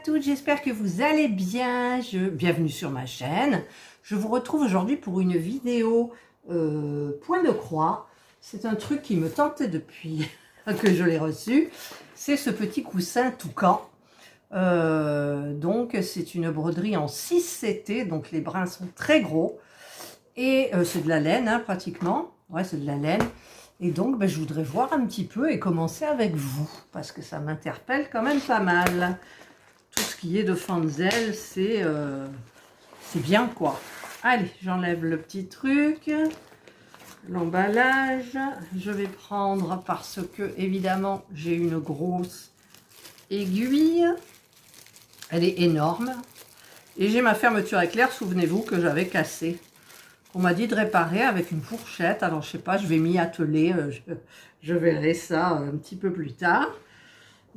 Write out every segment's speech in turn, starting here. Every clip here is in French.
toutes, j'espère que vous allez bien. Bienvenue sur ma chaîne. Je vous retrouve aujourd'hui pour une vidéo point de croix. C'est un truc qui me tentait depuis que je l'ai reçu. C'est ce petit coussin toucan. Donc c'est une broderie en 6 CT, donc les brins sont très gros. Et c'est de la laine hein, pratiquement. Ouais, c'est de la laine. Et donc, je voudrais voir un petit peu et commencer avec vous, parce que ça m'interpelle quand même pas mal. Tout ce qui est de Fanzel, c'est bien quoi. Allez, j'enlève le petit truc, l'emballage. Je vais prendre, parce que évidemment, j'ai une grosse aiguille. Elle est énorme. Et j'ai ma fermeture éclair, souvenez-vous, que j'avais cassée. On m'a dit de réparer avec une fourchette. Alors, je sais pas, je vais m'y atteler. Je verrai ça un petit peu plus tard.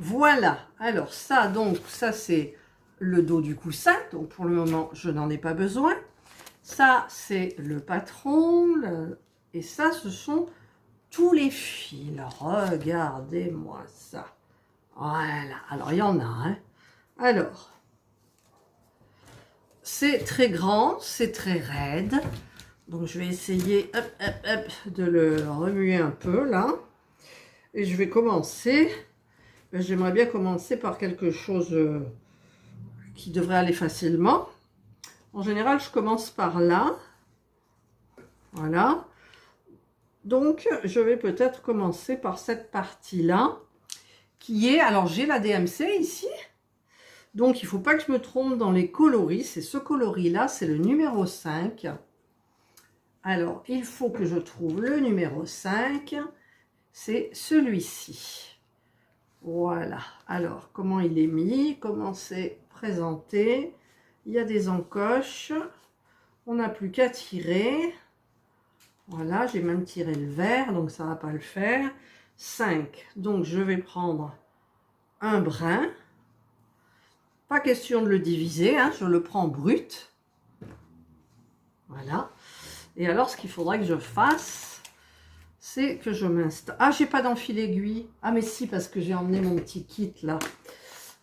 Voilà. Alors, ça, donc, ça, c'est le dos du coussin. Donc, pour le moment, je n'en ai pas besoin. Ça, c'est le patron. Et ça, ce sont tous les fils. Regardez-moi ça. Voilà. Alors, il y en a, hein. Alors, c'est très grand, c'est très raide. Donc, je vais essayer de le remuer un peu, là. Et je vais commencer. J'aimerais bien commencer par quelque chose qui devrait aller facilement. En général, je commence par là. Voilà. Donc, je vais peut-être commencer par cette partie-là, qui est... Alors, j'ai la DMC ici. Donc, il ne faut pas que je me trompe dans les coloris. C'est ce coloris-là, c'est le numéro 5. Alors, il faut que je trouve le numéro 5. C'est celui-ci. Voilà. Alors, comment il est mis? Comment c'est présenté? Il y a des encoches. On n'a plus qu'à tirer. Voilà, j'ai même tiré le vert, donc ça ne va pas le faire. 5. Donc, je vais prendre un brin. Pas question de le diviser, hein, je le prends brut. Voilà. Et alors, ce qu'il faudrait que je fasse, c'est que je m'installe. Ah, j'ai pas d'enfil aiguille. Ah, mais si, parce que j'ai emmené mon petit kit là.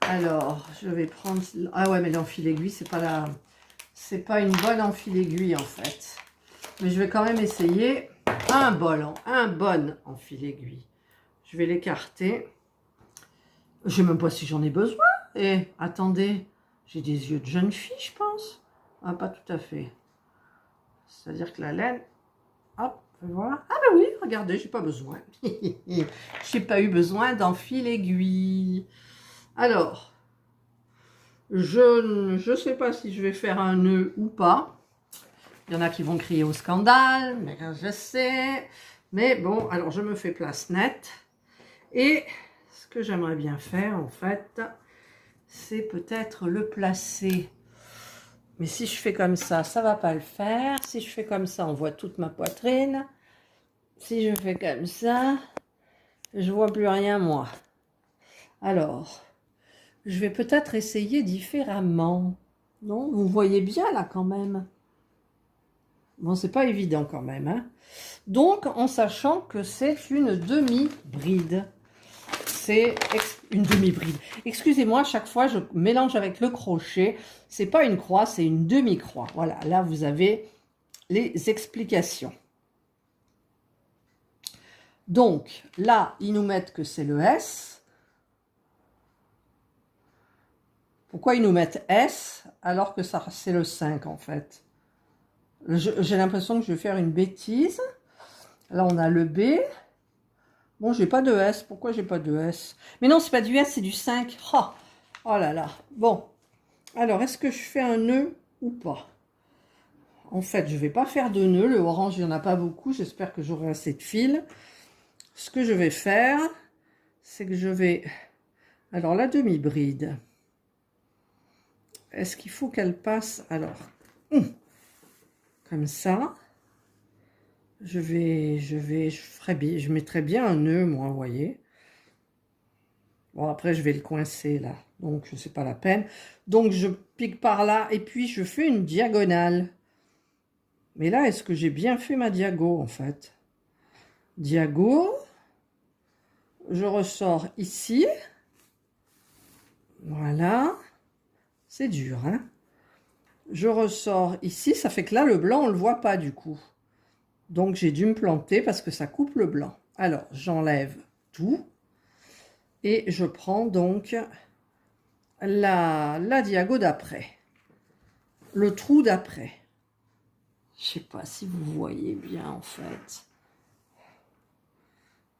Alors, je vais prendre. Ah ouais, mais l'enfil aiguille, c'est pas une bonne enfil aiguille en fait. Mais je vais quand même essayer un bon enfil aiguille. Je vais l'écarter. Je sais même pas si j'en ai besoin. Et attendez, j'ai des yeux de jeune fille, je pense. Ah, pas tout à fait. C'est-à-dire que la laine, hop, voilà. Ah ben oui, regardez, j'ai pas besoin. J'ai pas eu besoin d'enfil aiguille. Alors, je ne sais pas si je vais faire un nœud ou pas. Il y en a qui vont crier au scandale, mais je sais. Mais bon, alors je me fais place nette. Et ce que j'aimerais bien faire, en fait, c'est peut-être le placer. Mais si je fais comme ça ne va pas le faire. Si je fais comme ça, on voit toute ma poitrine. Si je fais comme ça, je vois plus rien, moi. Alors, je vais peut-être essayer différemment. Non, vous voyez bien, là, quand même. Bon, c'est pas évident, quand même, hein. Donc, en sachant que c'est une demi-bride. C'est une demi-bride. Excusez-moi, à chaque fois, je mélange avec le crochet. C'est pas une croix, c'est une demi-croix. Voilà, là, vous avez les explications. Donc, là, ils nous mettent que c'est le S. Pourquoi ils nous mettent S alors que ça c'est le 5, en fait? J'ai l'impression que je vais faire une bêtise. Là, on a le B. Bon, j'ai pas de S. Pourquoi j'ai pas de S? Mais non, c'est pas du S, c'est du 5. Oh, oh là là. Bon. Alors, est-ce que je fais un nœud ou pas? En fait, je vais pas faire de nœud. Le orange, il n'y en a pas beaucoup. J'espère que j'aurai assez de fil. Ce que je vais faire, c'est que je vais... Alors, la demi-bride. Est-ce qu'il faut qu'elle passe? Alors, comme ça. Je mettrai bien un nœud, moi, vous voyez. Bon, après, je vais le coincer, là. Donc, c'est pas la peine. Donc, je pique par là, et puis, je fais une diagonale. Mais là, est-ce que j'ai bien fait ma diago, en fait? Diago. Je ressors ici. Voilà. C'est dur, hein? Je ressors ici, ça fait que là, le blanc, on ne le voit pas du coup. Donc, j'ai dû me planter parce que ça coupe le blanc. Alors, j'enlève tout. Et je prends donc la diago d'après. Le trou d'après. Je ne sais pas si vous voyez bien, en fait.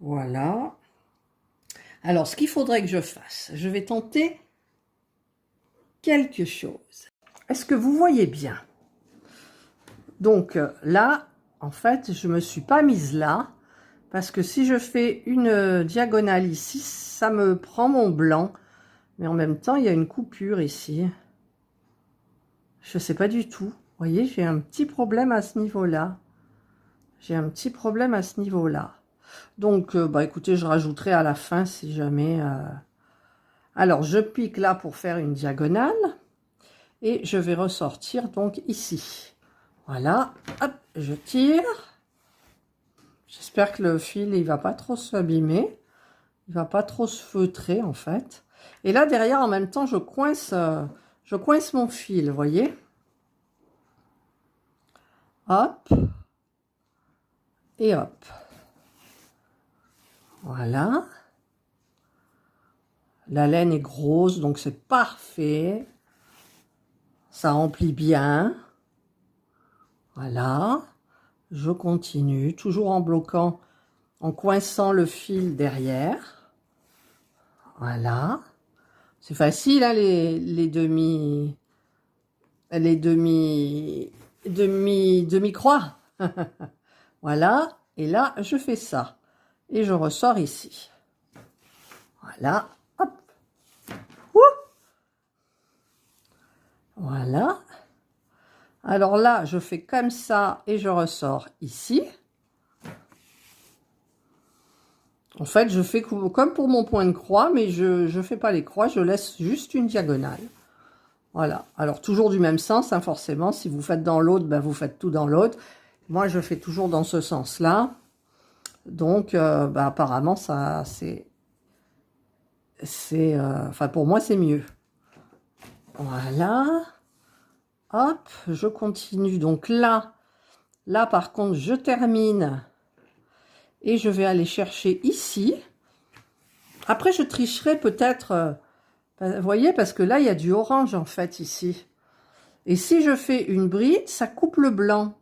Voilà. Alors, ce qu'il faudrait que je fasse, je vais tenter quelque chose. Est-ce que vous voyez bien? Donc là, en fait, je ne me suis pas mise là, parce que si je fais une diagonale ici, ça me prend mon blanc. Mais en même temps, il y a une coupure ici. Je ne sais pas du tout. Vous voyez, j'ai un petit problème à ce niveau-là. J'ai un petit problème à ce niveau-là. Donc, bah, écoutez, je rajouterai à la fin si jamais... Alors, je pique là pour faire une diagonale. Et je vais ressortir donc ici. Voilà. Hop, je tire. J'espère que le fil, il va pas trop s'abîmer. Il va pas trop se feutrer, en fait. Et là, derrière, en même temps, je coince mon fil, vous voyez. Hop. Et hop. Voilà. La laine est grosse, donc c'est parfait. Ça remplit bien. Voilà. Je continue, toujours en bloquant, en coinçant le fil derrière. Voilà. C'est facile, hein, les demi-croix. Voilà. Et là, je fais ça. Et je ressors ici. Voilà. Hop. Ouh. Voilà. Alors là, je fais comme ça et je ressors ici. En fait, je fais comme pour mon point de croix, mais je ne fais pas les croix, je laisse juste une diagonale. Voilà. Alors, toujours du même sens, hein, forcément. Si vous faites dans l'autre, ben, vous faites tout dans l'autre. Moi, je fais toujours dans ce sens-là. Donc, ben, apparemment, ça, enfin, pour moi, c'est mieux. Voilà. Hop, je continue. Donc là, par contre, je termine. Et je vais aller chercher ici. Après, je tricherai peut-être, vous voyez, parce que là, il y a du orange, en fait, ici. Et si je fais une bride, ça coupe le blanc.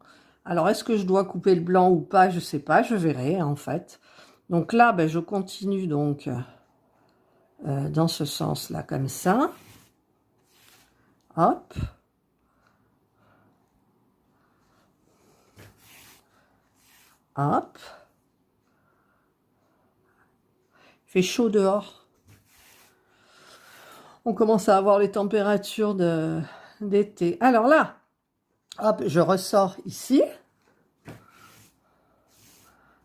Alors, est-ce que je dois couper le blanc ou pas? Je ne sais pas, je verrai, en fait. Donc là, ben, je continue donc dans ce sens-là, comme ça. Hop. Hop. Il fait chaud dehors. On commence à avoir les températures d'été. Alors là, hop, je ressors ici.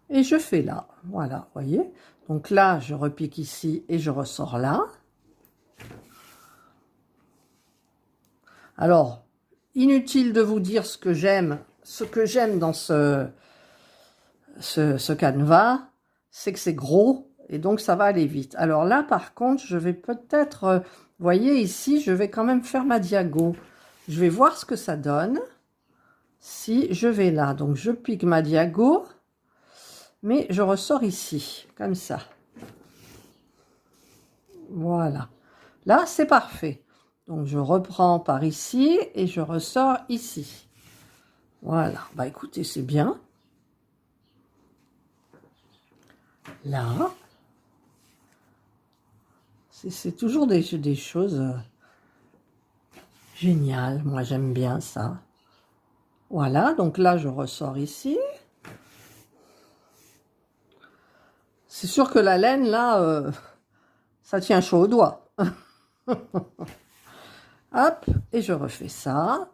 Et je fais là. Voilà, vous voyez. Donc là, je repique ici et je ressors là. Alors, inutile de vous dire ce que j'aime dans ce canevas, c'est que c'est gros et donc ça va aller vite. Alors là, par contre, je vais peut-être, vous voyez ici, je vais quand même faire ma diago. Je vais voir ce que ça donne si je vais là. Donc, je pique ma diago, mais je ressors ici, comme ça. Voilà. Là, c'est parfait. Donc, je reprends par ici et je ressors ici. Voilà. Bah, écoutez, c'est bien. Là. C'est toujours des choses géniales. Moi, j'aime bien ça. Voilà. Donc là, je ressors ici. C'est sûr que la laine, là, ça tient chaud au doigt. Hop. Et je refais ça.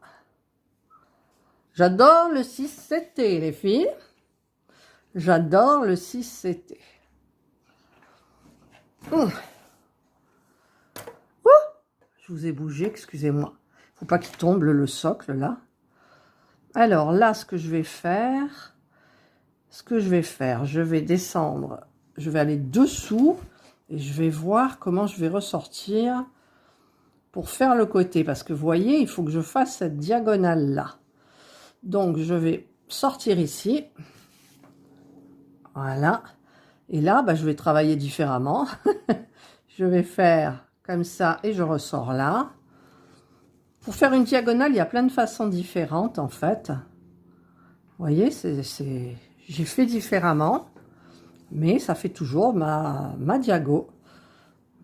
J'adore le 6CT, les filles. J'adore le 6CT. Je vous ai bougé, excusez-moi. Il ne faut pas qu'il tombe le socle, là. Alors, là, ce que je vais faire, je vais descendre. Je vais aller dessous et je vais voir comment je vais ressortir pour faire le côté, parce que vous voyez, il faut que je fasse cette diagonale là. Donc je vais sortir ici, voilà, et là bah, je vais travailler différemment. Je vais faire comme ça et je ressors là. Pour faire une diagonale, il y a plein de façons différentes en fait. Vous voyez, j'ai fait différemment, mais ça fait toujours ma diago.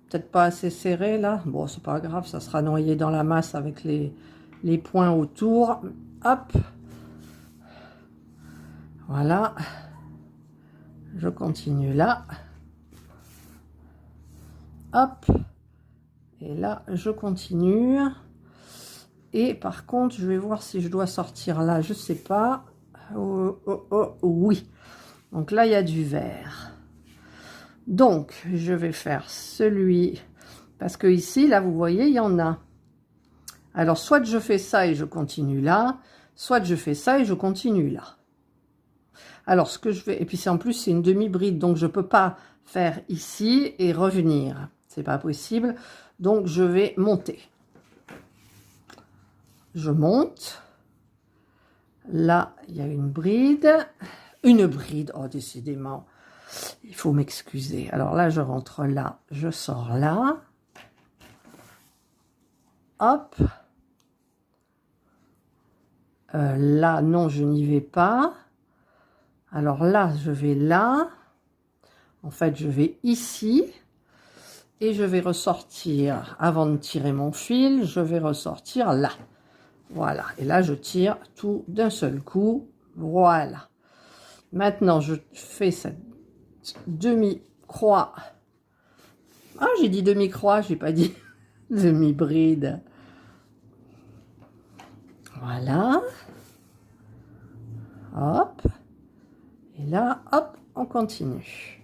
Peut-être pas assez serré là. Bon, c'est pas grave, ça sera noyé dans la masse avec les points autour. Hop. Voilà. Je continue là. Hop. Et là, je continue. Et par contre, je vais voir si je dois sortir là. Je sais pas. Oh, oh, oh, oui. Donc là, il y a du vert. Donc, je vais faire celui... Parce que ici, là, vous voyez, il y en a. Alors, soit je fais ça et je continue là, soit je fais ça et je continue là. Alors, ce que je vais... Et puis, en plus, c'est une demi-bride, donc je ne peux pas faire ici et revenir. C'est pas possible. Donc, je vais monter. Je monte. Là, il y a une bride. Une bride, oh, décidément. Il faut m'excuser. Alors là, je rentre là, je sors là. Hop. Là, non, je n'y vais pas. Alors là, je vais là. En fait, je vais ici. Et je vais ressortir, avant de tirer mon fil, je vais ressortir là. Voilà. Et là, je tire tout d'un seul coup. Voilà. Maintenant, je fais cette demi-croix. Ah, j'ai dit demi-croix, j'ai pas dit demi-bride. Voilà. Hop. Et là, hop, on continue.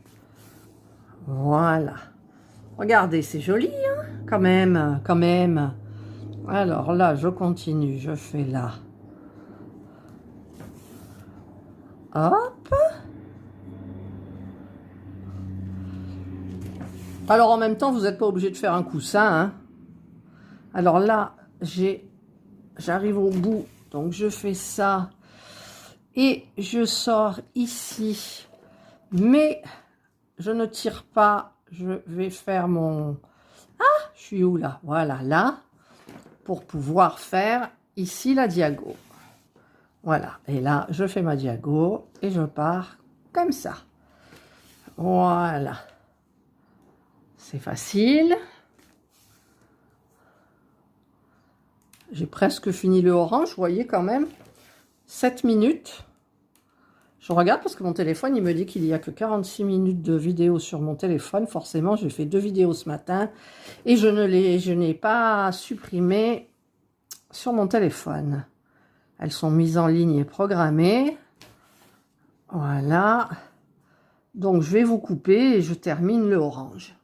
Voilà. Regardez, c'est joli, hein, quand même, quand même. Alors là, je continue, je fais là. Hop. Alors, en même temps, vous n'êtes pas obligé de faire un coussin, hein. Alors là, j'arrive au bout, donc je fais ça. Et je sors ici. Mais je ne tire pas. Je vais faire mon... Ah, je suis où là? Voilà, là. Pour pouvoir faire ici la diago. Voilà. Et là, je fais ma diago et je pars comme ça. Voilà. C'est facile. J'ai presque fini le orange, vous voyez quand même. 7 minutes. Je regarde parce que mon téléphone, il me dit qu'il n'y a que 46 minutes de vidéo sur mon téléphone. Forcément, j'ai fait 2 vidéos ce matin et je n'ai pas supprimé sur mon téléphone. Elles sont mises en ligne et programmées. Voilà. Donc, je vais vous couper et je termine le orange.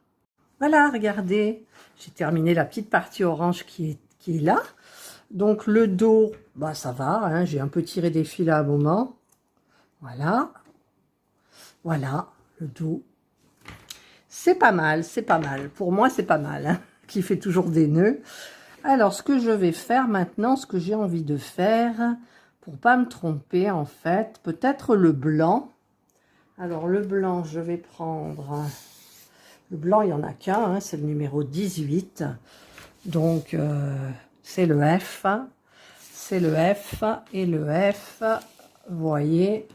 Voilà, regardez. J'ai terminé la petite partie orange qui est là. Donc, le dos, bah, ça va. Hein, j'ai un peu tiré des fils à un moment. Voilà. Voilà, le dos. C'est pas mal, c'est pas mal. Pour moi, c'est pas mal. Hein, qui fait toujours des nœuds. Alors, ce que je vais faire maintenant, ce que j'ai envie de faire, pour pas me tromper, en fait, peut-être le blanc. Alors, le blanc, je vais prendre... Le blanc, il n'y en a qu'un, hein, c'est le numéro 18. Donc, c'est le F. C'est le F. Et le F, vous voyez,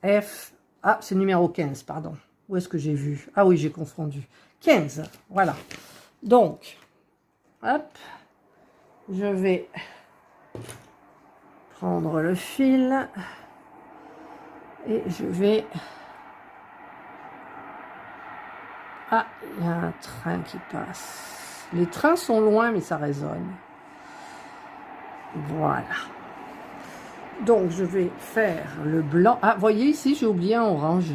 F... Ah, c'est le numéro 15, pardon. Où est-ce que j'ai vu? Ah oui, j'ai confondu. 15, voilà. Donc, hop, je vais prendre le fil et je vais... Ah, il y a un train qui passe. Les trains sont loin, mais ça résonne. Voilà. Donc, je vais faire le blanc. Ah, voyez ici, j'ai oublié un orange.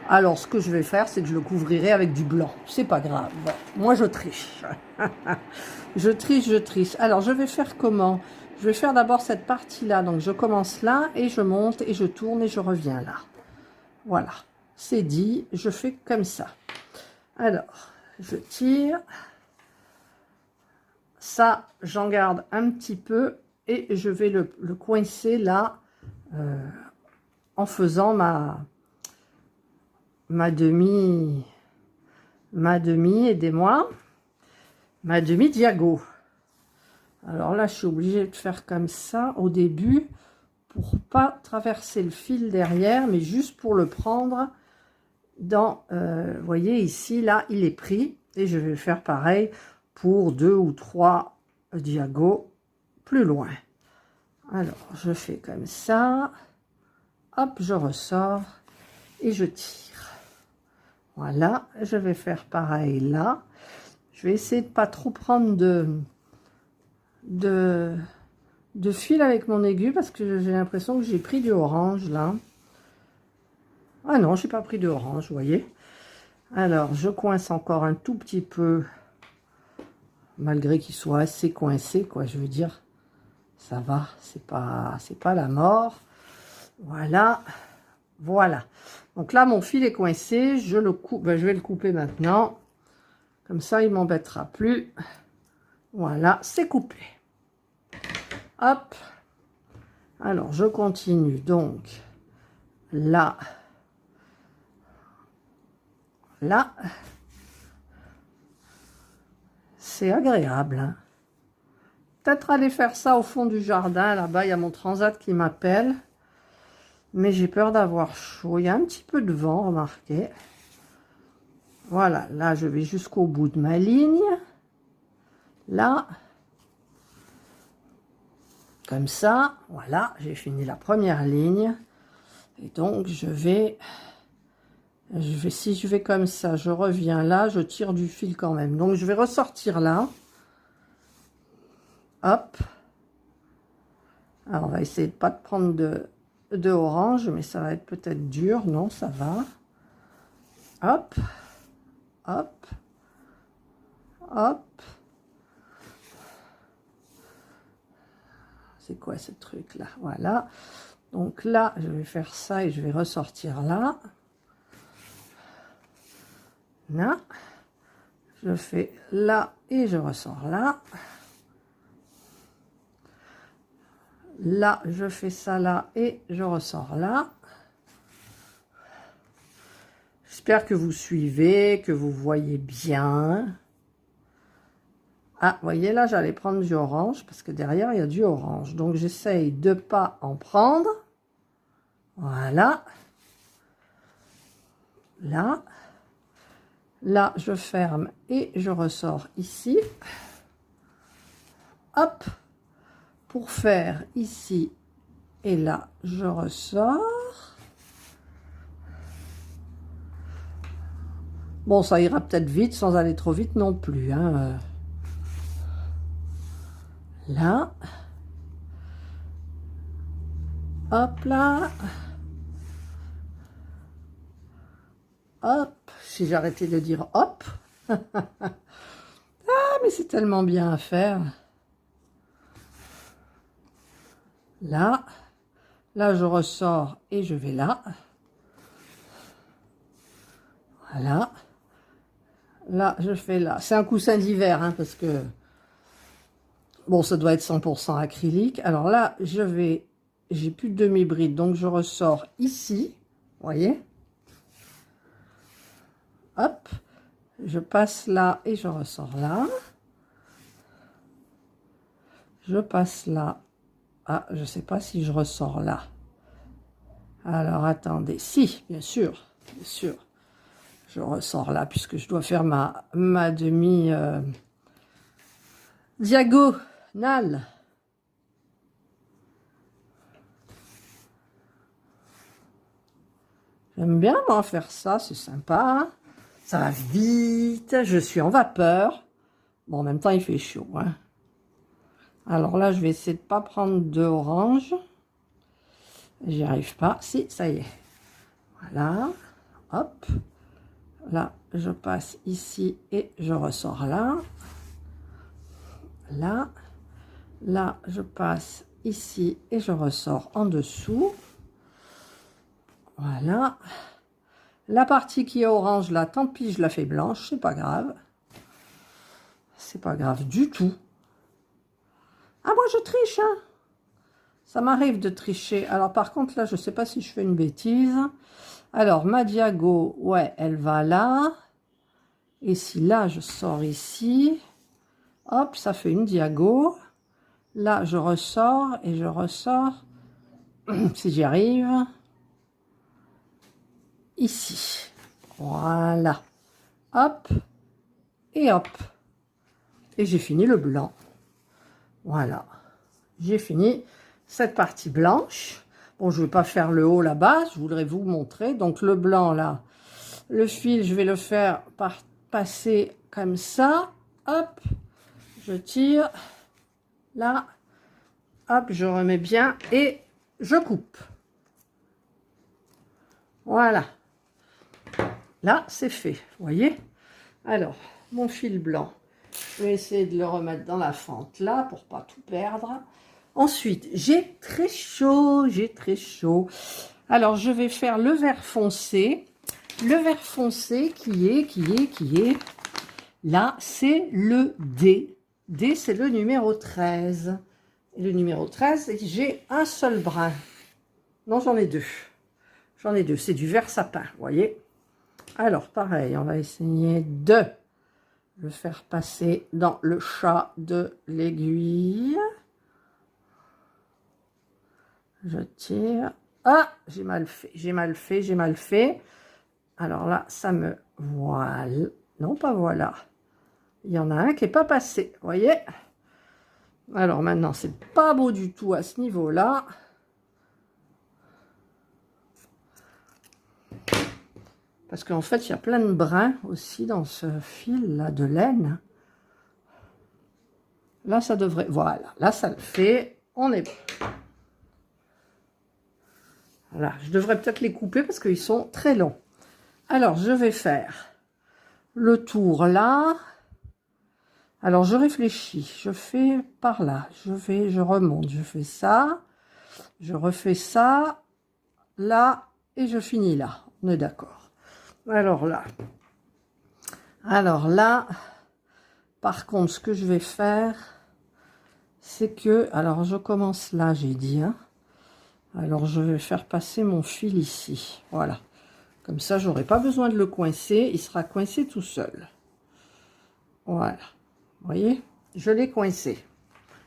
Alors, ce que je vais faire, c'est que je le couvrirai avec du blanc. C'est pas grave. Moi, je triche. Je triche, je triche. Alors, je vais faire comment? Je vais faire d'abord cette partie-là. Donc, je commence là et je monte et je tourne et je reviens là. Voilà. C'est dit. Je fais comme ça. Alors, je tire. ça, j'en garde un petit peu et je vais le coincer là en faisant ma demi, aidez-moi, ma demi diago. Alors là, je suis obligée de faire comme ça au début pour pas traverser le fil derrière, mais juste pour le prendre dans, vous voyez ici, là, il est pris. Et je vais faire pareil pour 2 ou 3 diagos plus loin. Alors, je fais comme ça. Hop, je ressors et je tire. Voilà, je vais faire pareil là. Je vais essayer de pas trop prendre de fil avec mon aiguille parce que j'ai l'impression que j'ai pris du orange là. Ah non, j'ai pas pris de orange, vous voyez. Alors, je coince encore un tout petit peu, malgré qu'il soit assez coincé, quoi. Je veux dire, ça va, c'est pas la mort. Voilà, voilà. Donc là, mon fil est coincé, je le coupe, ben, je vais le couper maintenant. Comme ça, il m'embêtera plus. Voilà, c'est coupé. Hop. Alors, je continue. Donc, là, là, c'est agréable. Hein. Peut-être aller faire ça au fond du jardin. Là-bas, il y a mon transat qui m'appelle. Mais j'ai peur d'avoir chaud. Il y a un petit peu de vent, remarquez. Voilà, là, je vais jusqu'au bout de ma ligne. Là. Comme ça. Voilà, j'ai fini la première ligne. Et donc, si je vais comme ça, je reviens là, je tire du fil quand même. Donc, je vais ressortir là. Hop. Alors, on va essayer de ne pas prendre de orange, mais ça va être peut-être dur. Non, ça va. Hop. Hop. Hop. C'est quoi ce truc là? Voilà. Donc là, je vais faire ça et je vais ressortir là. Là. Je fais là et je ressors là. Là, je fais ça là et je ressors là. J'espère que vous suivez, que vous voyez bien. Ah, vous voyez, là, j'allais prendre du orange parce que derrière, il y a du orange. Donc, j'essaye de ne pas en prendre. Voilà. Là. Là, je ferme et je ressors ici. Hop. Pour faire ici et là, je ressors. Bon, ça ira peut-être vite sans aller trop vite non plus. Hein. Là. Hop là. Hop. Si j'arrêtais de dire hop. Ah, mais c'est tellement bien à faire. Là. Là, je ressors et je vais là. Voilà. Là, je fais là. C'est un coussin d'hiver, hein, parce que... Bon, ça doit être 100% acrylique. Alors là, j'ai plus de demi-bride, donc je ressors ici. Vous voyez? Hop. Je passe là et je ressors là. Je passe là. Ah, je ne sais pas si je ressors là. Alors, attendez. Si, bien sûr. Bien sûr. Je ressors là, puisque je dois faire ma demi diagonale. J'aime bien, moi, faire ça. C'est sympa. Ça va vite. Je suis en vapeur. Bon, en même temps, il fait chaud. Hein. Alors là, je vais essayer de ne pas prendre d'orange. J'y arrive pas. Si, ça y est. Voilà. Hop. Là, je passe ici et je ressors là. Là. Là, je passe ici et je ressors en dessous. Voilà. La partie qui est orange, là, tant pis, je la fais blanche. C'est pas grave. C'est pas grave du tout. Ah, moi, je triche, hein. Ça m'arrive de tricher. Alors, par contre, là, je ne sais pas si je fais une bêtise. Alors, ma diago, ouais, elle va là. Et si là, je sors ici, hop, ça fait une diago. Là, je ressors et je ressors, si j'y arrive, ici. Voilà. Hop, et hop. Et j'ai fini le blanc. Voilà. J'ai fini cette partie blanche. Bon, je ne vais pas faire le haut là-bas, je voudrais vous montrer. Donc, le blanc, là, le fil, je vais le faire passer comme ça. Hop, je tire. Là, hop, je remets bien et je coupe. Voilà. Là, c'est fait, vous voyez? Alors, mon fil blanc, je vais essayer de le remettre dans la fente là pour pas tout perdre. Ensuite, j'ai très chaud, Alors, je vais faire le vert foncé. Le vert foncé qui est... Là, c'est le D. D, c'est le numéro 13. Et le numéro 13, j'ai un seul brin. Non, j'en ai deux. J'en ai deux. C'est du vert sapin, vous voyez. Alors, pareil, on va essayer de le faire passer dans le chat de l'aiguille. Je tire. Ah, j'ai mal fait. Alors là, ça me voile. Non, pas voilà. Il y en a un qui n'est pas passé, vous voyez. Alors maintenant, c'est pas beau du tout à ce niveau-là. Parce qu'en fait, il y a plein de brins aussi dans ce fil-là de laine. Là, ça devrait... Voilà, là, ça le fait. On est bon. Voilà, je devrais peut-être les couper parce qu'ils sont très longs. Alors, je vais faire le tour là. Alors, je réfléchis. Je fais par là. Je remonte. Je fais ça. Je refais ça. Là. Et je finis là. On est d'accord. Alors là, par contre, ce que je vais faire, c'est que... Alors, je commence là, j'ai dit, hein. Alors, je vais faire passer mon fil ici. Voilà. Comme ça, j'aurai pas besoin de le coincer. Il sera coincé tout seul. Voilà. Vous voyez? Je l'ai coincé.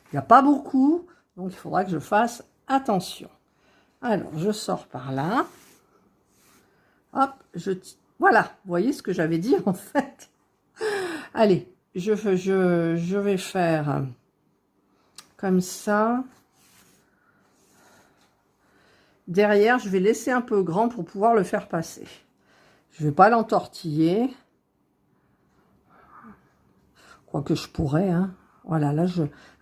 Il n'y a pas beaucoup, donc il faudra que je fasse attention. Alors, je sors par là. Hop, voilà. Vous voyez ce que j'avais dit, en fait? Allez, je vais faire comme ça. Derrière, je vais laisser un peu grand pour pouvoir le faire passer. Je ne vais pas l'entortiller. Quoique je pourrais, hein. Voilà, là,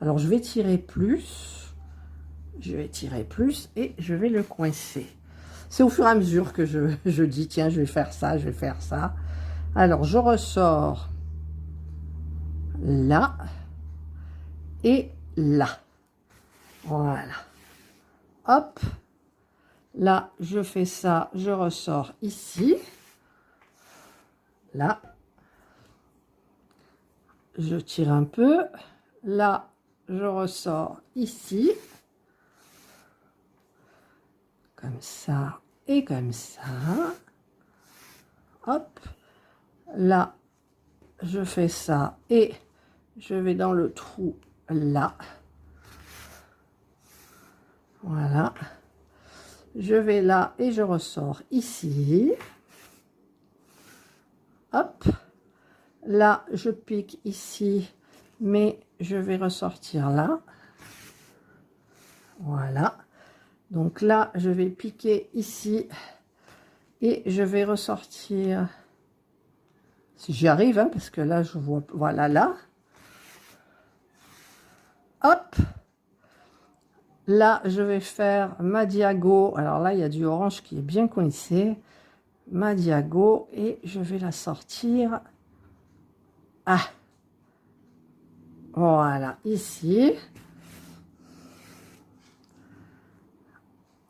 alors, je vais tirer plus. Je vais tirer plus et je vais le coincer. C'est au fur et à mesure que je dis, tiens, je vais faire ça, je vais faire ça. Alors, je ressors là et là. Voilà. Hop. Là, je fais ça, je ressors ici. Là. Je tire un peu. Là, je ressors ici. Comme ça et comme ça. Hop. Là, je fais ça et je vais dans le trou là. Voilà. Je vais là et je ressors ici. Hop. Là, je pique ici, mais je vais ressortir là. Voilà. Donc là, je vais piquer ici et je vais ressortir, si j'y arrive, hein, parce que là, je vois, voilà, là. Hop. Là, je vais faire ma diago. Alors là, il y a du orange qui est bien coincé. Ma diago et je vais la sortir. Ah. Voilà, ici.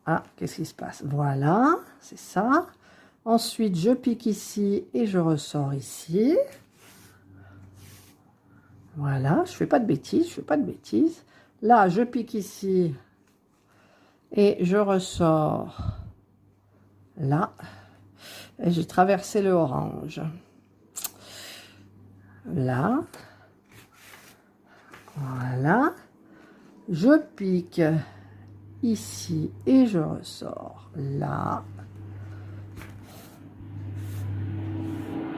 Ah, qu'est-ce qui se passe? Voilà, c'est ça. Ensuite, je pique ici et je ressors ici. Voilà, je fais pas de bêtises, Là, je pique ici et je ressors là. Et j'ai traversé le orange. Là. Voilà. Je pique ici et je ressors là.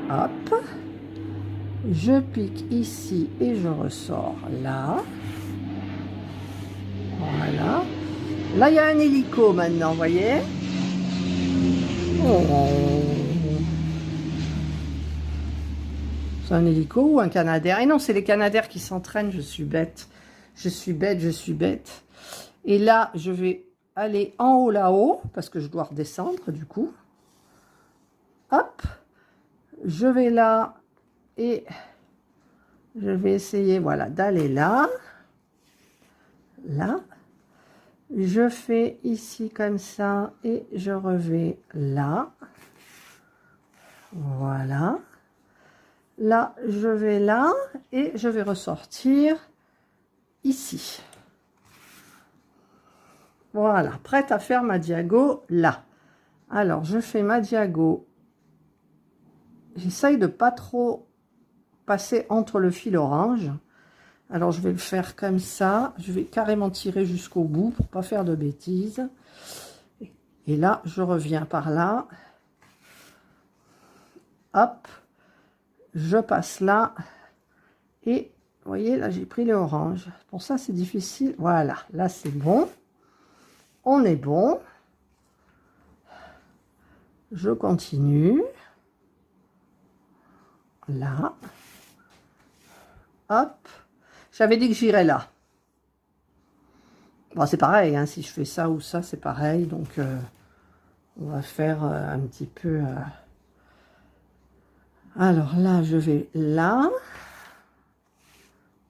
Hop. Je pique ici et je ressors là. Voilà. Là, il y a un hélico maintenant, vous voyez? Oh. C'est un hélico ou un canadair? Et non, c'est les canadaires qui s'entraînent, je suis bête. Je suis bête, je suis bête. Et là, je vais aller en haut là-haut, parce que je dois redescendre du coup. Hop. Je vais là et je vais essayer, voilà, d'aller là. Là. Je fais ici comme ça et je revais là. Voilà. Là, je vais là et je vais ressortir ici. Voilà, prête à faire ma diago là. Alors, je fais ma diago. J'essaye de pas trop passer entre le fil orange. Alors, je vais le faire comme ça. Je vais carrément tirer jusqu'au bout pour pas faire de bêtises. Et là, je reviens par là. Hop. Je passe là. Et, vous voyez, là, j'ai pris le orange. Pour ça, c'est difficile. Voilà, là, c'est bon. On est bon. Je continue. Là. Hop. J'avais dit que j'irais là. Bon, c'est pareil, hein, si je fais ça ou ça, c'est pareil. Donc, on va faire un petit peu... Alors là, je vais là.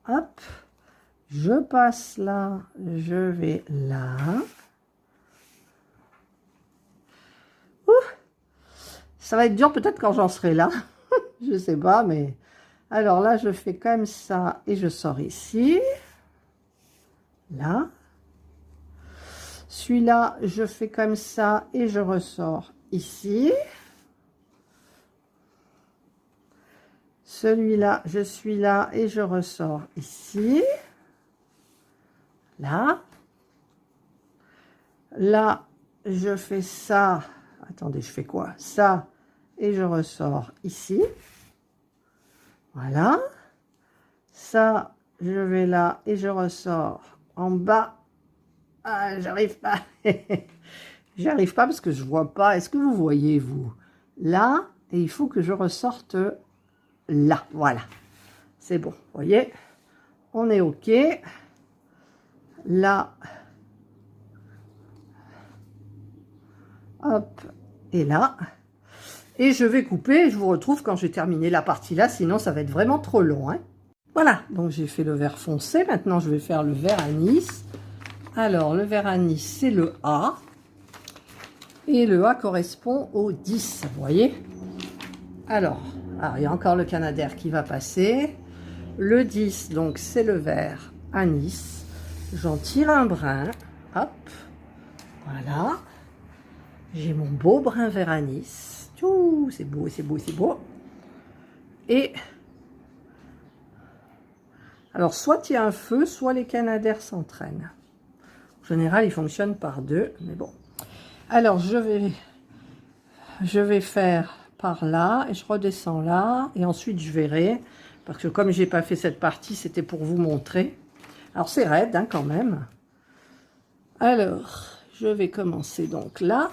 Hop. Je passe là. Je vais là. Ouh. Ça va être dur peut-être quand j'en serai là. Je sais pas, mais... Alors là, je fais comme ça et je sors ici. Là. Celui-là, je fais comme ça et je ressors ici. Celui-là, je suis là et je ressors ici. Là. Là, je fais ça. Attendez, je fais quoi? Ça et je ressors ici. Voilà. Ça, je vais là et je ressors en bas. Ah, j'arrive pas. J'arrive pas parce que je vois pas. Est-ce que vous voyez, vous? Là, et il faut que je ressorte là. Voilà. C'est bon. Vous voyez? On est OK. Là. Hop. Et là. Et je vais couper, je vous retrouve quand j'ai terminé la partie là, sinon ça va être vraiment trop long. Hein. Voilà, donc j'ai fait le vert foncé, maintenant je vais faire le vert anis. Alors, le vert anis, c'est le A. Et le A correspond au 10, vous voyez. Alors, il y a encore le canadair qui va passer. Le 10, donc c'est le vert anis. J'en tire un brin, hop, voilà. J'ai mon beau brin vert anis. C'est beau, c'est beau, c'est beau. Et alors, soit il y a un feu, soit les canadaires s'entraînent. En général, ils fonctionnent par deux, mais bon. Alors, je vais faire par là, et je redescends là, et ensuite je verrai, parce que comme j'ai pas fait cette partie, c'était pour vous montrer. Alors, c'est raide, hein, quand même. Alors, je vais commencer donc là.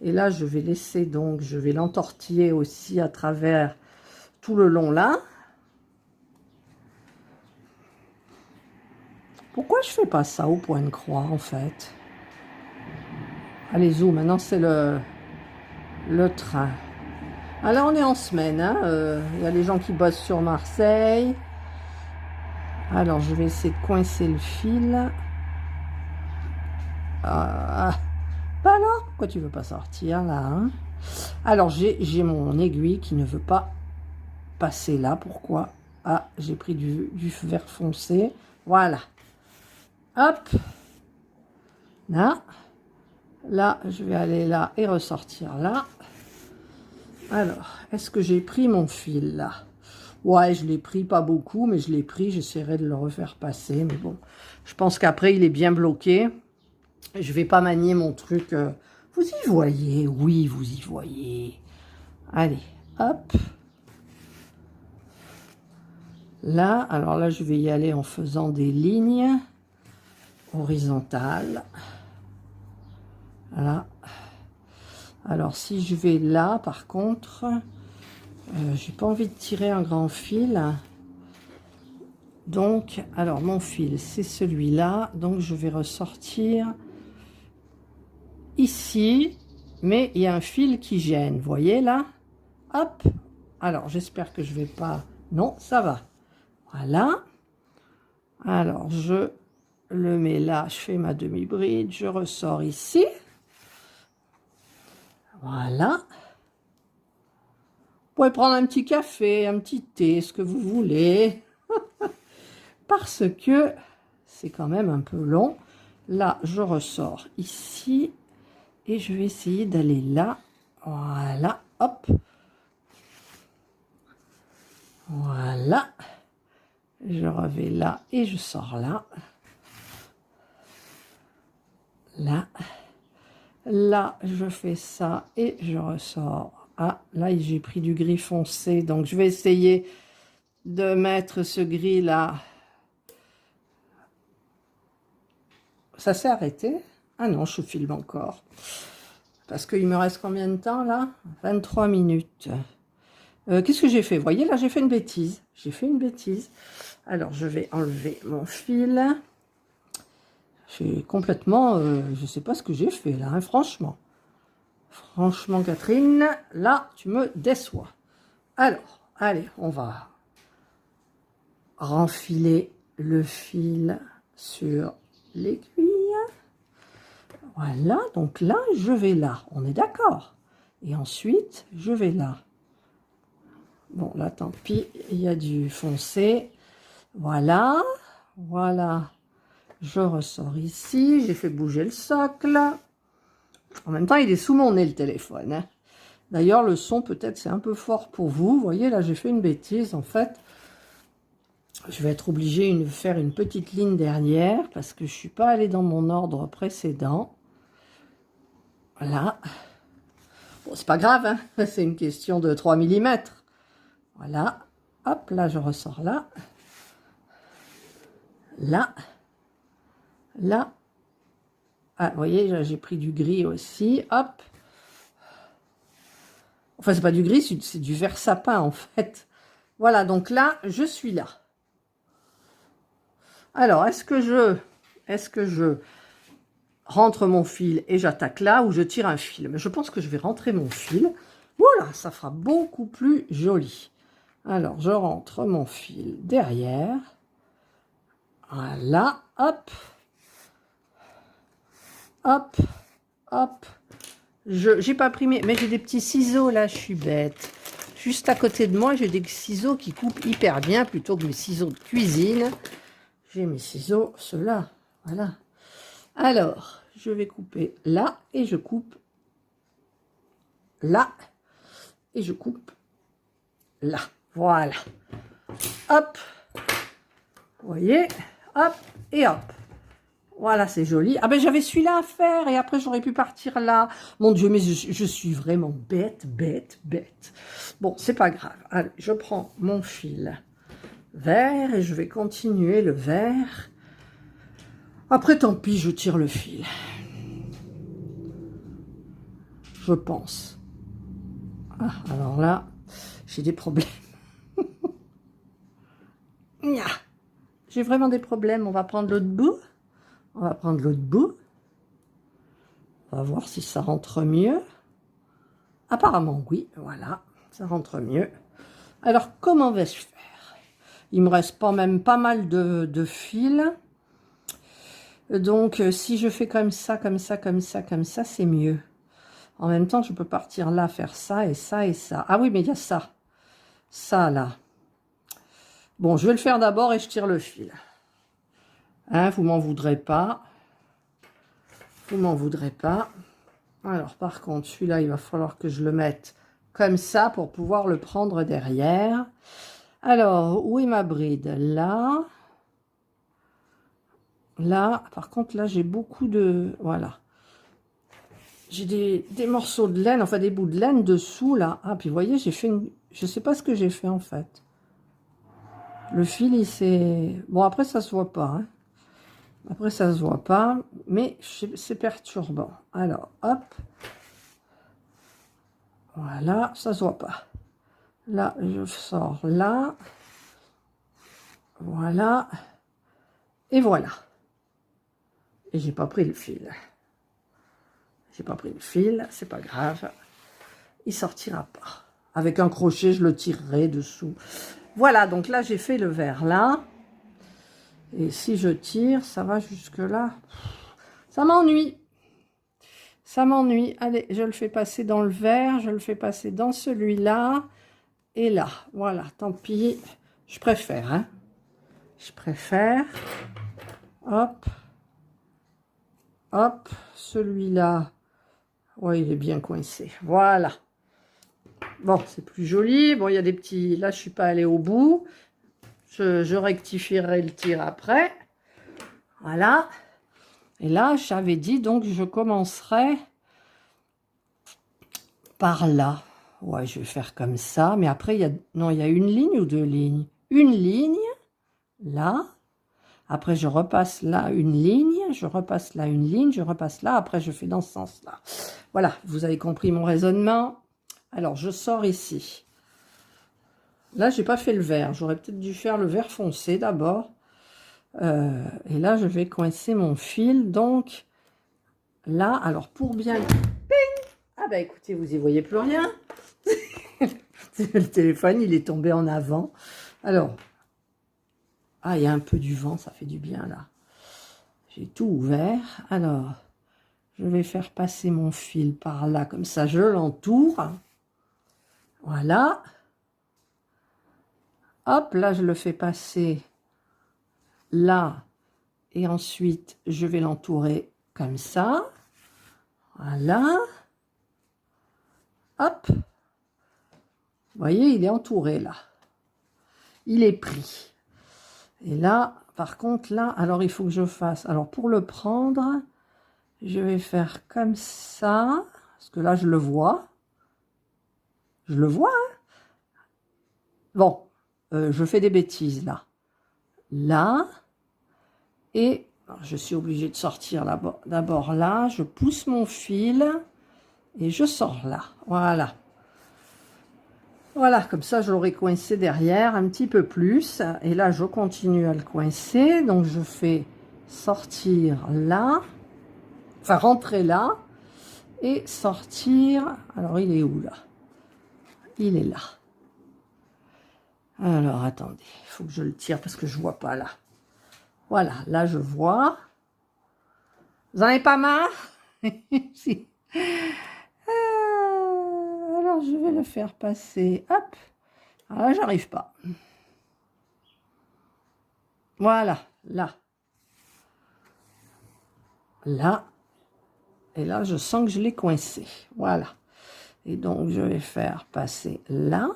Et là, je vais laisser donc, je vais l'entortiller aussi à travers tout le long là. Pourquoi je fais pas ça au point de croix en fait? Allez, zoom, maintenant c'est le train. Ah là, on est en semaine, hein. Y a les gens qui bossent sur Marseille. Alors, je vais essayer de coincer le fil. Bah alors, pourquoi tu veux pas sortir là, hein? Alors, j'ai mon aiguille qui ne veut pas passer là. Pourquoi? Ah, j'ai pris du vert foncé. Voilà. Hop. Là. Là, je vais aller là et ressortir là. Alors, est-ce que j'ai pris mon fil là? Ouais, je l'ai pris, pas beaucoup, mais je l'ai pris. J'essaierai de le refaire passer. Mais bon, je pense qu'après, il est bien bloqué. Je vais pas manier mon truc. Vous y voyez? Oui, vous y voyez. Allez, hop. Là, alors là, je vais y aller en faisant des lignes horizontales. Voilà. Alors, si je vais là, par contre, j'ai pas envie de tirer un grand fil. Donc, alors, mon fil, c'est celui-là. Donc, je vais ressortir ici. Mais il y a un fil qui gêne. Vous voyez, là? Hop. Alors, j'espère que je vais pas... Non, ça va. Voilà. Alors, je le mets là. Je fais ma demi-bride. Je ressors ici. Voilà. Vous pouvez prendre un petit café, un petit thé, ce que vous voulez. Parce que c'est quand même un peu long. Là, je ressors ici. Et je vais essayer d'aller là. Voilà. Hop. Voilà. Je reviens là et je sors là. Là. Là, je fais ça et je ressors. Ah, là, j'ai pris du gris foncé. Donc, je vais essayer de mettre ce gris-là. Ça s'est arrêté? Ah non, je filme encore. Parce qu'il me reste combien de temps, là? 23 minutes. Qu'est-ce que j'ai fait? Vous voyez, là, j'ai fait une bêtise. J'ai fait une bêtise. Alors, je vais enlever mon fil. J'ai complètement... je ne sais pas ce que j'ai fait, là, hein, franchement. Franchement, Catherine, là, tu me déçois. Alors, allez, on va renfiler le fil sur l'aiguille. Voilà, donc là, je vais là. On est d'accord? Et ensuite, je vais là. Bon, là, tant pis, il y a du foncé. Voilà, voilà. Je ressors ici, j'ai fait bouger le socle. En même temps, il est sous mon nez, le téléphone. Hein. D'ailleurs, le son, peut-être, c'est un peu fort pour vous. Vous voyez, là, j'ai fait une bêtise, en fait. Je vais être obligée de faire une petite ligne derrière, parce que je ne suis pas allée dans mon ordre précédent. Voilà. Bon, c'est pas grave, hein. C'est une question de 3 mm. Voilà. Hop, là, je ressors là. Là. Là. Ah, vous voyez, j'ai pris du gris aussi. Hop. Enfin, c'est pas du gris, c'est du vert sapin, en fait. Voilà, donc là, je suis là. Alors, est-ce que je rentre mon fil et j'attaque là ou je tire un fil? Mais je pense que je vais rentrer mon fil. Voilà, ça fera beaucoup plus joli. Alors, je rentre mon fil derrière. Voilà, hop. Hop, hop. J'ai pas pris mais j'ai des petits ciseaux là, je suis bête. Juste à côté de moi, j'ai des ciseaux qui coupent hyper bien plutôt que mes ciseaux de cuisine. J'ai mes ciseaux, ceux-là. Voilà. Alors, je vais couper là et je coupe là et je coupe là. Voilà. Hop. Vous voyez? Hop et hop. Voilà, c'est joli. Ah ben, j'avais celui-là à faire et après, j'aurais pu partir là. Mon Dieu, mais je suis vraiment bête, bête, bête. Bon, c'est pas grave. Allez, je prends mon fil vert et je vais continuer le vert. Après, tant pis, je tire le fil. Je pense. Ah, alors là, j'ai des problèmes. J'ai vraiment des problèmes. On va prendre l'autre bout. On va prendre l'autre bout. On va voir si ça rentre mieux. Apparemment, oui. Voilà, ça rentre mieux. Alors, comment vais-je faire? Il me reste même pas mal de fils. Donc, si je fais comme ça, comme ça, comme ça, comme ça, c'est mieux. En même temps, je peux partir là, faire ça et ça et ça. Ah oui, mais il y a ça. Ça, là. Bon, je vais le faire d'abord et je tire le fil. Hein, vous m'en voudrez pas. Vous m'en voudrez pas. Alors, par contre, celui-là, il va falloir que je le mette comme ça pour pouvoir le prendre derrière. Alors, où est ma bride? Là. Là, par contre, là, j'ai beaucoup de... Voilà. J'ai des morceaux de laine, enfin des bouts de laine dessous, là. Ah, puis vous voyez, j'ai fait une... Je sais pas ce que j'ai fait, en fait. Le fil, il s'est... Bon, après, ça se voit pas, hein. Après, ça se voit pas, mais c'est perturbant. Alors, hop. Voilà, ça se voit pas. Là, je sors là. Voilà. Et voilà. Et j'ai pas pris le fil. J'ai pas pris le fil, c'est pas grave. Il sortira pas. Avec un crochet, je le tirerai dessous. Voilà, donc là, j'ai fait le vert là. Et si je tire, ça va jusque là. Ça m'ennuie. Ça m'ennuie. Allez, je le fais passer dans le vert. Je le fais passer dans celui-là. Et là, voilà, tant pis. Je préfère, hein. Je préfère. Hop. Hop. Celui-là. Ouais, il est bien coincé. Voilà. Bon, c'est plus joli. Bon, il y a des petits... Là, je suis pas allée au bout. Je rectifierai le tir après. Voilà. Et là, j'avais dit, donc, je commencerai par là. Ouais, je vais faire comme ça. Mais après, il y a... Non, il y a une ligne ou deux lignes? Une ligne, là. Après, je repasse là une ligne. Je repasse là une ligne. Je repasse là. Après, je fais dans ce sens-là. Voilà, vous avez compris mon raisonnement. Alors, je sors ici. Là, j'ai pas fait le vert. J'aurais peut-être dû faire le vert foncé d'abord. Et là, je vais coincer mon fil. Donc, là, alors pour bien... Ping! Ah bah écoutez, vous y voyez plus rien. Le téléphone, il est tombé en avant. Alors, ah, il y a un peu du vent, ça fait du bien là. J'ai tout ouvert. Alors, je vais faire passer mon fil par là, comme ça, je l'entoure. Voilà. Hop, là, je le fais passer là. Et ensuite, je vais l'entourer comme ça. Voilà. Hop. Vous voyez, il est entouré là. Il est pris. Et là, par contre, là, alors il faut que je fasse... Alors, pour le prendre, je vais faire comme ça. Parce que là, je le vois. Je le vois, hein. Bon, je fais des bêtises là. Là. Et je suis obligée de sortir d'abord là. Je pousse mon fil. Et je sors là. Voilà. Voilà, comme ça, je l'aurai coincé derrière un petit peu plus. Et là, je continue à le coincer. Donc, je fais sortir là. Enfin, rentrer là. Et sortir. Alors, il est où là? Il est là. Alors, attendez. Il faut que je le tire parce que je ne vois pas là. Voilà, là, je vois. Vous n'en avez pas marre? Si. Alors, je vais le faire passer. Hop. Alors là, j'arrive pas. Voilà, là. Là. Et là, je sens que je l'ai coincé. Voilà. Et donc, je vais faire passer là.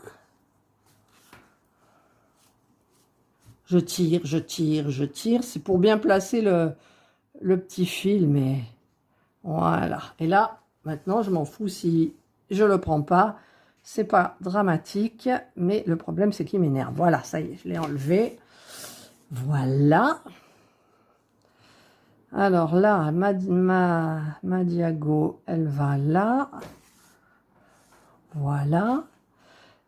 Je tire, je tire, je tire. C'est pour bien placer le petit fil, mais voilà. Et là, maintenant, je m'en fous si je le prends pas. C'est pas dramatique, mais le problème, c'est qu'il m'énerve. Voilà, ça y est, je l'ai enlevé. Voilà. Alors là, ma diago, elle va là. Voilà.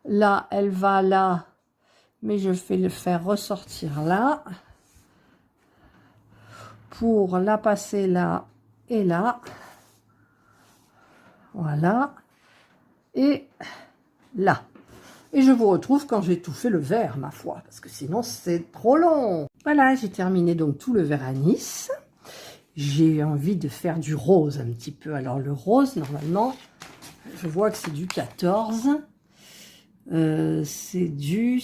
Là, elle va là, mais je vais le faire ressortir là. Pour la passer là et là. Voilà. Et là. Et je vous retrouve quand j'ai tout fait le vert, ma foi, parce que sinon c'est trop long. Voilà, j'ai terminé donc tout le vert à Nice. J'ai envie de faire du rose un petit peu. Alors le rose, normalement, je vois que c'est du 14. C'est du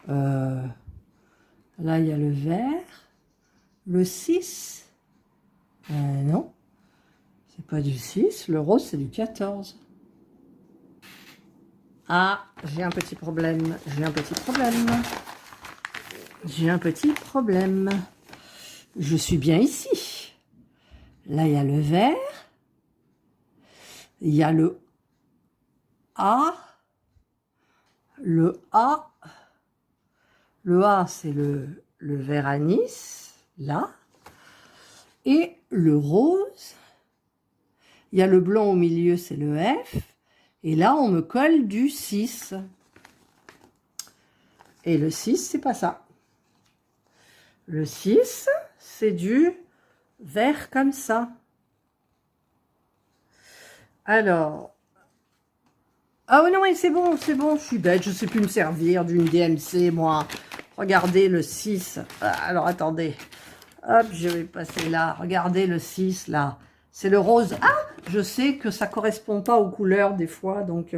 Là, il y a le vert. Le 6. Non. C'est pas du 6. Le rose, c'est du 14. Ah, j'ai un petit problème. J'ai un petit problème. J'ai un petit problème. Je suis bien ici. Là, il y a le vert. Il y a le A. Le A. Le A, c'est le vert anis, là. Et le rose. Il y a le blanc au milieu, c'est le F. Et là, on me colle du 6. Et le 6, c'est pas ça. Le 6, c'est du vert comme ça. Alors... Ah oui, non, mais c'est bon, je suis bête, je sais plus me servir d'une DMC, moi. Regardez le 6. Alors, attendez. Hop, je vais passer là. Regardez le 6, là. C'est le rose. Ah, je sais que ça correspond pas aux couleurs, des fois, donc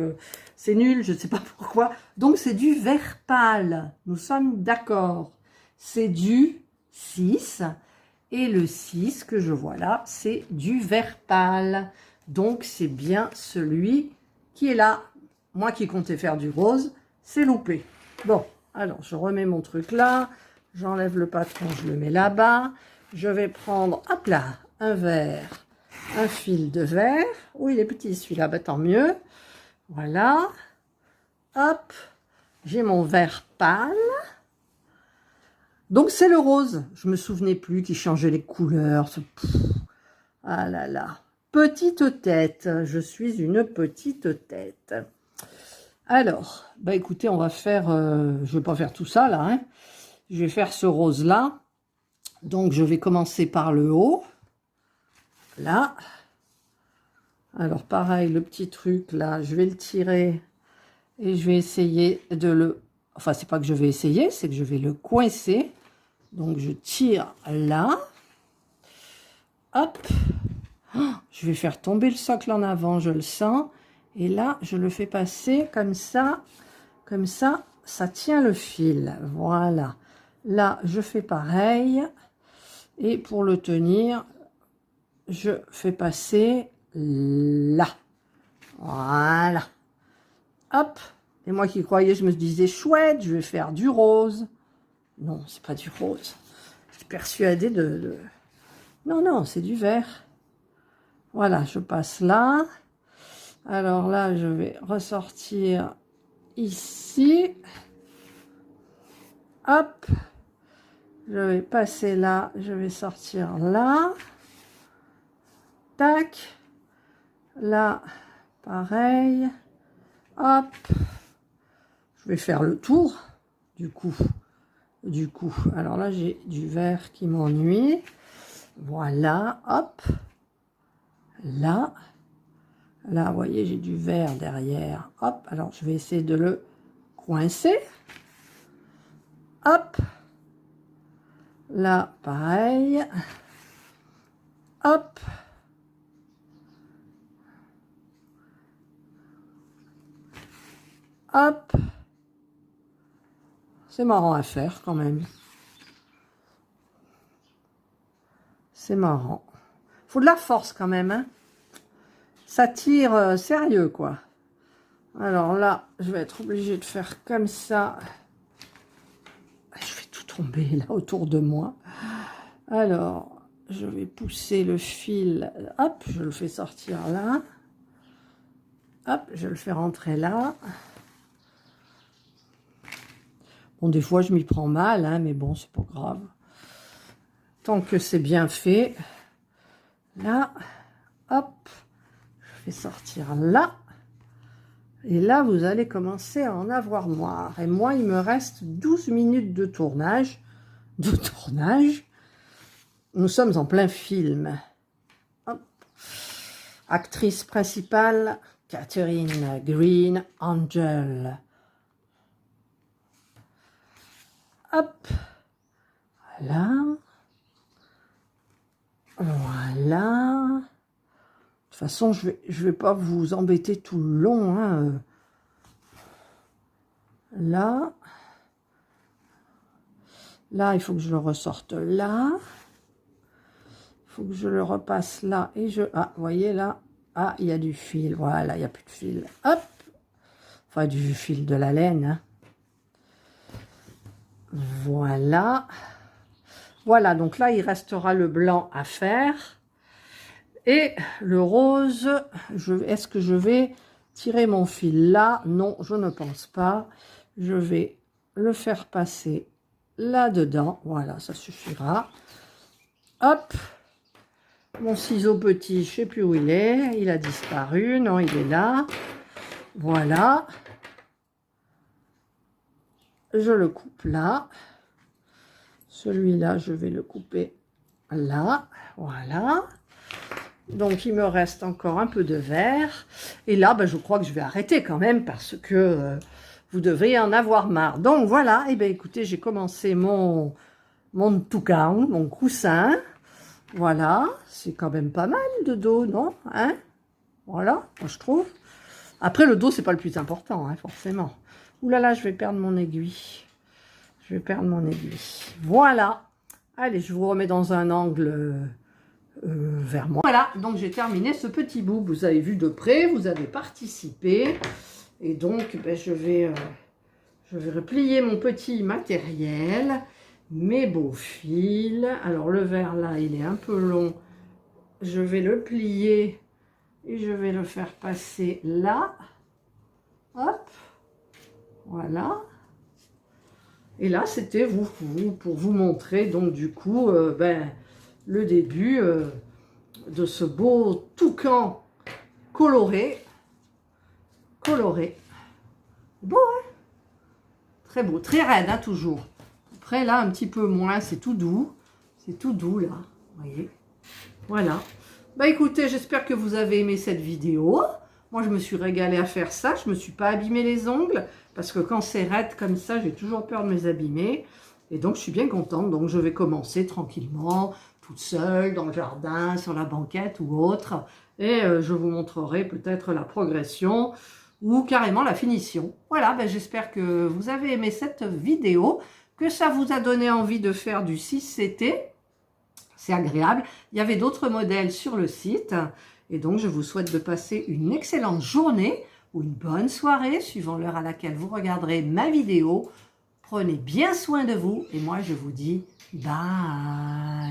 c'est nul, je sais pas pourquoi. Donc, c'est du vert pâle. Nous sommes d'accord. C'est du 6. Et le 6 que je vois là, c'est du vert pâle. Donc, c'est bien celui qui est là. Moi qui comptais faire du rose, c'est loupé. Bon, alors je remets mon truc là. J'enlève le patron, je le mets là-bas. Je vais prendre, hop là, un vert, un fil de vert. Oui, il est petit celui-là, bah, tant mieux. Voilà. Hop, j'ai mon vert pâle. Donc c'est le rose. Je me souvenais plus qu'il changeait les couleurs. Ah là là. Petite tête. Je suis une petite tête. Alors, bah écoutez, on va faire... je vais pas faire tout ça là. Hein. Je vais faire ce rose là. Donc je vais commencer par le haut. Là. Alors pareil, le petit truc là, je vais le tirer. Et je vais essayer de le... Enfin, c'est pas que je vais essayer, c'est que je vais le coincer. Donc je tire là. Hop. Oh, je vais faire tomber le socle en avant, je le sens. Et là, je le fais passer comme ça. Comme ça, ça tient le fil. Voilà. Là, je fais pareil. Et pour le tenir, je fais passer là. Voilà. Hop. Et moi qui croyais, je me disais, chouette, je vais faire du rose. Non, c'est pas du rose. Je suis persuadée de... Non, non, c'est du vert. Voilà, je passe là. Alors là, je vais ressortir ici. Hop. Je vais passer là. Je vais sortir là. Tac. Là, pareil. Hop. Je vais faire le tour. Du coup. Alors là, j'ai du vert qui m'ennuie. Voilà. Hop. Là. Là, vous voyez, j'ai du vert derrière. Hop, alors je vais essayer de le coincer. Hop. Là, pareil. Hop. Hop. C'est marrant à faire quand même. C'est marrant. Faut de la force quand même, hein. Ça tire sérieux, quoi. Alors là, je vais être obligée de faire comme ça. Je fais tout tomber là autour de moi. Alors, je vais pousser le fil. Hop, je le fais sortir là. Hop, je le fais rentrer là. Bon, des fois, je m'y prends mal, hein, mais bon, c'est pas grave. Tant que c'est bien fait. Là, hop, je fais sortir là. Et là, vous allez commencer à en avoir marre. Et moi, il me reste 12 minutes de tournage. Nous sommes en plein film. Hop. Actrice principale, Catherine Green Angel. Hop. Voilà. Voilà. De toute façon, je vais pas vous embêter tout le long. Hein. Là. Là, il faut que je le ressorte là. Il faut que je le repasse là. Et je... Ah, vous voyez là? Ah, il y a du fil. Voilà, il n'y a plus de fil. Hop! Enfin, du fil de la laine. Hein. Voilà. Voilà, donc là, il restera le blanc à faire. Et le rose, est-ce que je vais tirer mon fil là? Non, je ne pense pas. Je vais le faire passer là-dedans. Voilà, ça suffira. Hop! Mon ciseau petit, je ne sais plus où il est. Il a disparu. Non, il est là. Voilà. Je le coupe là. Celui-là, je vais le couper là. Voilà. Donc, il me reste encore un peu de vert. Et là, ben, je crois que je vais arrêter quand même parce que vous devriez en avoir marre. Donc, voilà. Et bien, écoutez, j'ai commencé mon toucan, mon coussin. Voilà. C'est quand même pas mal de dos, non? Hein? Voilà, moi, je trouve. Après, le dos, c'est pas le plus important, hein, forcément. Ouh là là, je vais perdre mon aiguille. Je vais perdre mon aiguille. Voilà. Allez, je vous remets dans un angle vers moi. Voilà, donc j'ai terminé ce petit bout. Vous avez vu de près, vous avez participé. Et donc, ben, je vais replier mon petit matériel, mes beaux fils. Alors, le vert là, il est un peu long. Je vais le plier et je vais le faire passer là. Hop. Voilà. Et là, c'était pour vous montrer, donc du coup, ben, le début de ce beau toucan coloré. Coloré. Beau, hein? Très beau, très raide, hein, toujours. Après, là, un petit peu moins, c'est tout doux. C'est tout doux, là. Vous voyez? Voilà. Bah, écoutez, j'espère que vous avez aimé cette vidéo. Moi, je me suis régalée à faire ça. Je ne me suis pas abîmé les ongles. Parce que quand c'est raide comme ça, j'ai toujours peur de me les abîmer. Et donc, je suis bien contente. Donc, je vais commencer tranquillement, toute seule, dans le jardin, sur la banquette ou autre. Et je vous montrerai peut-être la progression ou carrément la finition. Voilà, ben, j'espère que vous avez aimé cette vidéo, que ça vous a donné envie de faire du 6CT. C'est agréable. Il y avait d'autres modèles sur le site. Et donc, je vous souhaite de passer une excellente journée ou une bonne soirée, suivant l'heure à laquelle vous regarderez ma vidéo. Prenez bien soin de vous et moi, je vous dis bye.